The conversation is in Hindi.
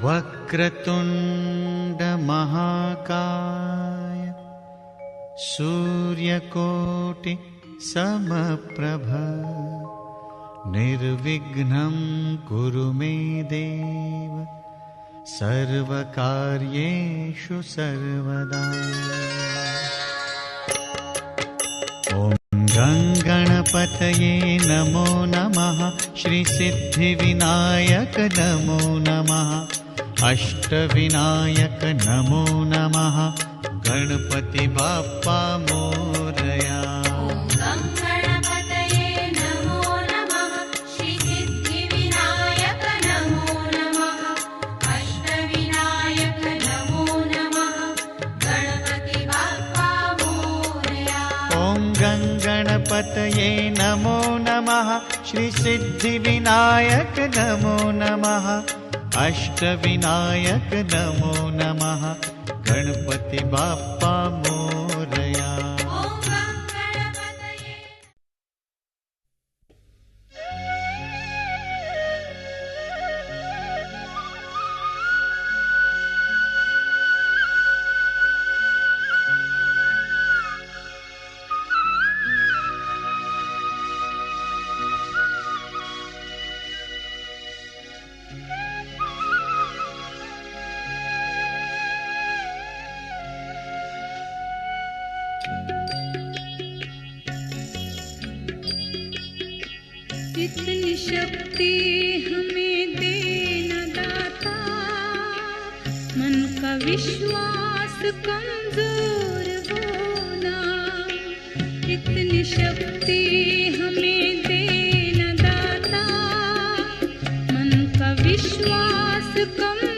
वक्रतुंड महाकाय सूर्यकोटि समप्रभ निर्विघ्नं कुरु मे देव सर्वकार्येषु सर्वदा। ॐ गणपतये नमो नमः। श्री सिद्धिविनायक नमो नमः। अष्टविनायक नमो नमः। गणपति बाप्पा मोरया। गणपतये नमो नमः। श्री सिद्धिविनायक नमो नमः। अष्टविनायक नमो नमः। गणपति बाप्पा मोरया। इतनी शक्ति हमें देना दाता, मन का विश्वास कमजोर होना। इतनी शक्ति हमें देना दाता, मन का विश्वास कमजोर